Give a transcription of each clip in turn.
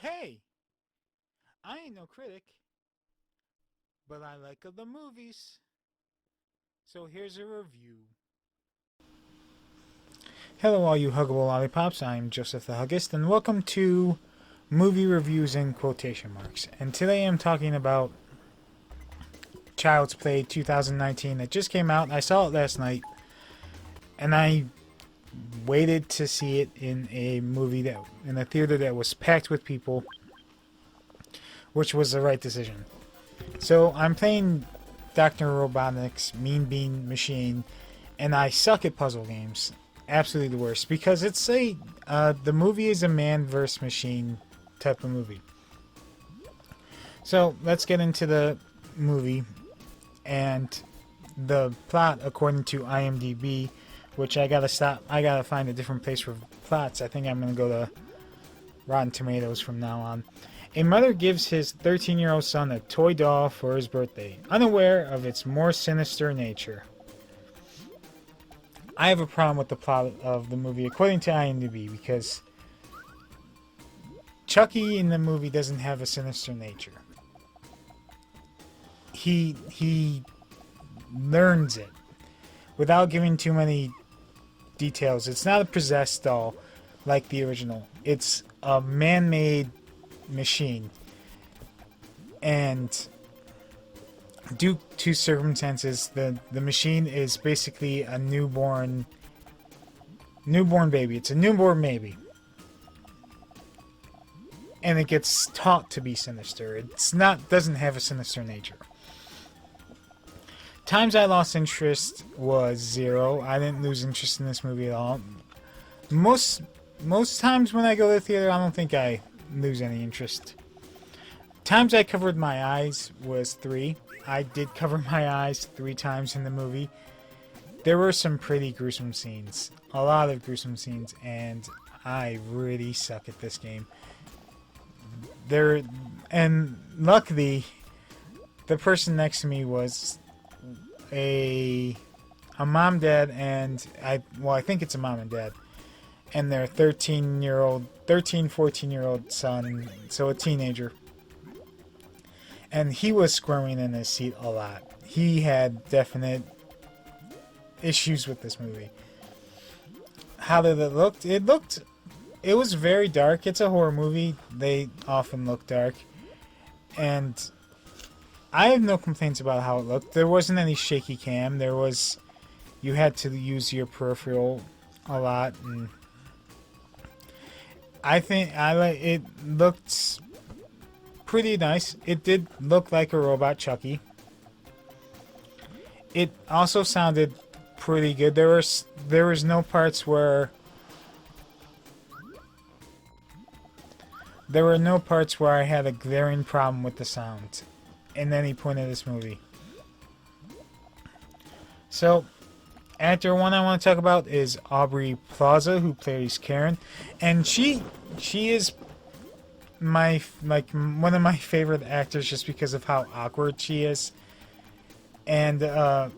Hey, I ain't no critic, but I like the movies. So here's a review. Hello, all you huggable lollipops. I'm Joseph the Huggist, and welcome to Movie Reviews in Quotation Marks. And today I'm talking about Child's Play 2019 that just came out. I saw it last night, and I waited to see it in a theater that was packed with people, which was the right decision. So I'm playing Dr. Robotnik's Mean Bean Machine, and I suck at puzzle games. Absolutely the worst, because the movie is a man versus machine type of movie. So let's get into the movie and the plot according to IMDb, which I gotta find a different place for plots. I think I'm gonna go to Rotten Tomatoes from now on. A mother gives his 13-year-old son a toy doll for his birthday, unaware of its more sinister nature. I have a problem with the plot of the movie according to IMDb because Chucky in the movie doesn't have a sinister nature. He learns it without giving too many details. It's not a possessed doll like the original. It's a man-made machine, and due to circumstances, the machine is basically a newborn baby. It's a newborn baby, and it gets taught to be sinister. Doesn't have a sinister nature. Times I lost interest was 0. I didn't lose interest in this movie at all. Most times when I go to the theater, I don't think I lose any interest. Times I covered my eyes was 3. I did cover my eyes 3 times in the movie. There were some pretty gruesome scenes. A lot of gruesome scenes, and I really suck at this game. And luckily, the person next to me was a mom, dad, and I think it's a mom and dad, and their 13, 14-year-old son, so a teenager. And he was squirming in his seat a lot. He had definite issues with this movie. How did it look? It was very dark. It's a horror movie. They often look dark. And I have no complaints about how it looked. There wasn't any shaky cam. You had to use your peripheral a lot, and I think it looked pretty nice. It did look like a robot Chucky. It also sounded pretty good. There was no parts where I had a glaring problem with the sound in any point of this movie. So, actor one I want to talk about is R.B.I, who plays Karen, and she is one of my favorite actors just because of how awkward she is. And then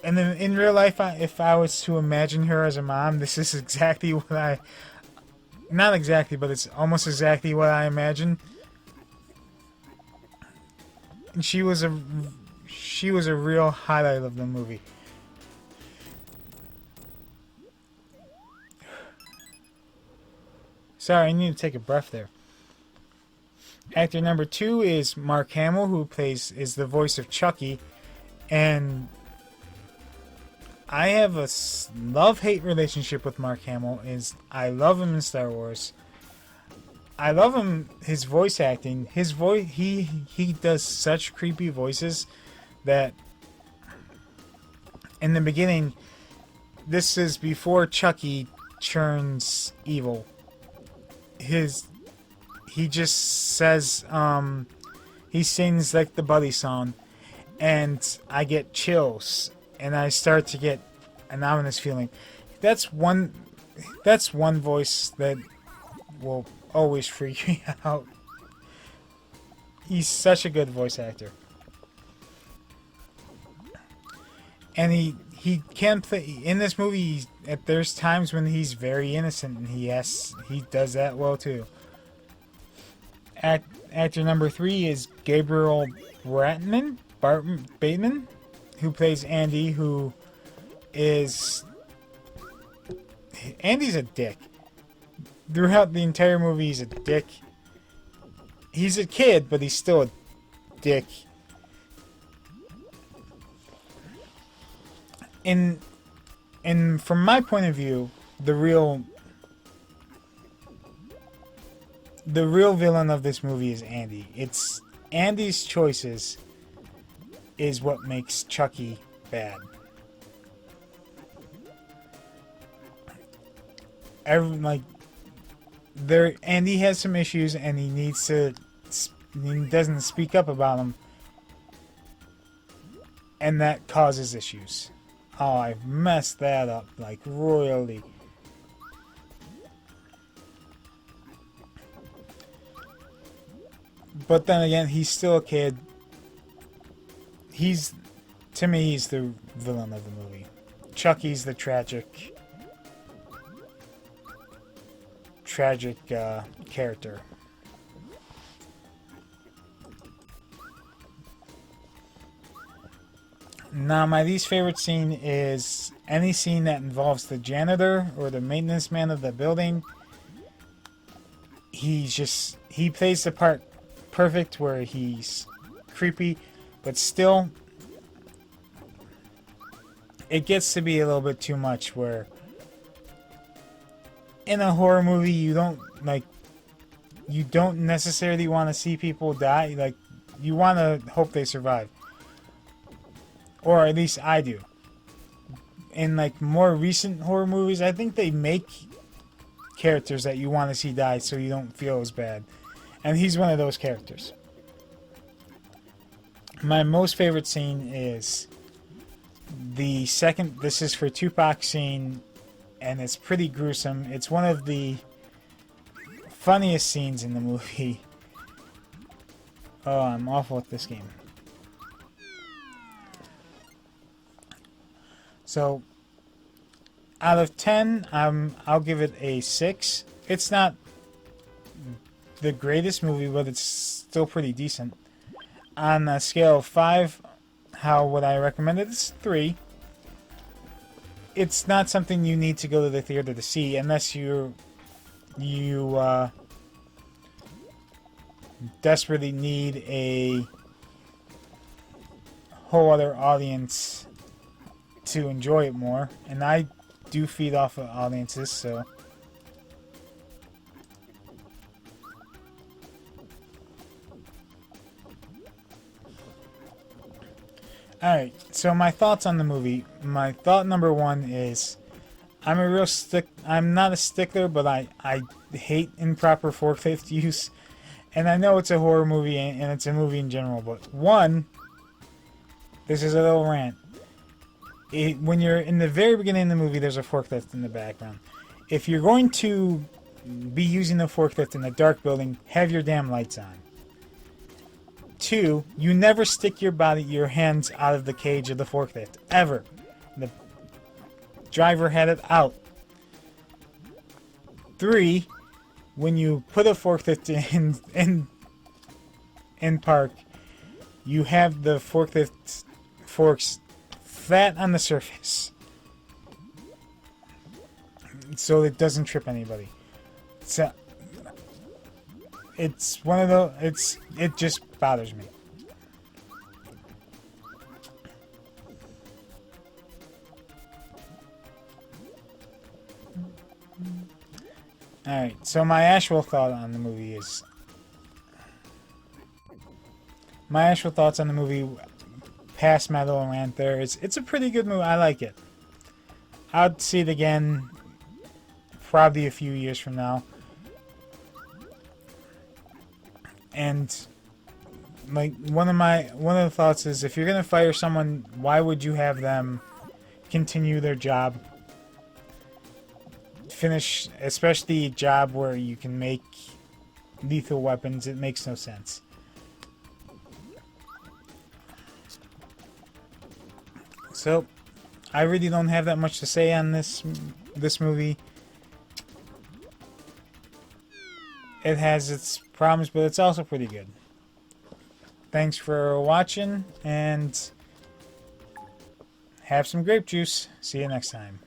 in real life, if I was to imagine her as a mom, this is exactly what not exactly, but it's almost exactly what I imagine. And she was a real highlight of the movie. Sorry, I need to take a breath there. Actor number 2 is Mark Hamill, who is the voice of Chucky, and I have a love-hate relationship with Mark Hamill. I love him in Star Wars. I love his voice acting. His voice, he does such creepy voices that in the beginning, this is before Chucky turns evil. He just says, he sings like the Buddy song, and I get chills, and I start to get an ominous feeling. That's one voice that will always freak me out. He's such a good voice actor. And he can play in this movie. There's times when he's very innocent, and he does that well too. Actor number 3 is Gabriel Bateman, who plays Andy, who is... Andy's a dick. Throughout the entire movie, he's a dick. He's a kid, but he's still a dick. And from my point of view, the real villain of this movie is Andy. It's Andy's choices is what makes Chucky bad. Andy has some issues, and he doesn't speak up about them, and that causes issues. Oh, I've messed that up, like, royally. But then again, he's still a kid. To me, he's the villain of the movie. Chucky's the tragic character. Now, my least favorite scene is any scene that involves the janitor or the maintenance man of the building. He plays the part perfect, where he's creepy, but still it gets to be a little bit too much, where in a horror movie you don't necessarily want to see people die. Like, you want to hope they survive, or at least I do. In like more recent horror movies, I think they make characters that you want to see die so you don't feel as bad, and he's one of those characters. My most favorite scene is the second, this is for Tupac scene, and it's pretty gruesome. It's one of the funniest scenes in the movie. Oh, I'm awful at this game. So, out of 10, I'll give it a 6. It's not the greatest movie, but it's still pretty decent. On a scale of 5, how would I recommend it? It's 3. It's not something you need to go to the theater to see, unless you desperately need a whole other audience to enjoy it more. And I do feed off of audiences, so... Alright, so my thoughts on the movie. My thought number 1 is, I'm not a stickler, but I hate improper forklift use. And I know it's a horror movie, and it's a movie in general, but 1, this is a little rant. When you're in the very beginning of the movie, there's a forklift in the background. If you're going to be using the forklift in a dark building, have your damn lights on. 2, you never stick your hands out of the cage of the forklift. Ever. The driver had it out. 3, when you put a forklift in park, you have the forklift forks flat on the surface, so it doesn't trip anybody. So it's one of those. It just bothers me. Alright, so my actual thought on the movie is... My actual thoughts on the movie, past my little rant there, it's a pretty good movie. I like it. I'd see it again probably a few years from now. And like one of the thoughts is, if you're gonna fire someone, why would you have them continue their job? Finish, especially a job where you can make lethal weapons. It makes no sense. So, I really don't have that much to say on this movie. it has its problems, but it's also pretty good. Thanks for watching, and have some grape juice. See you next time.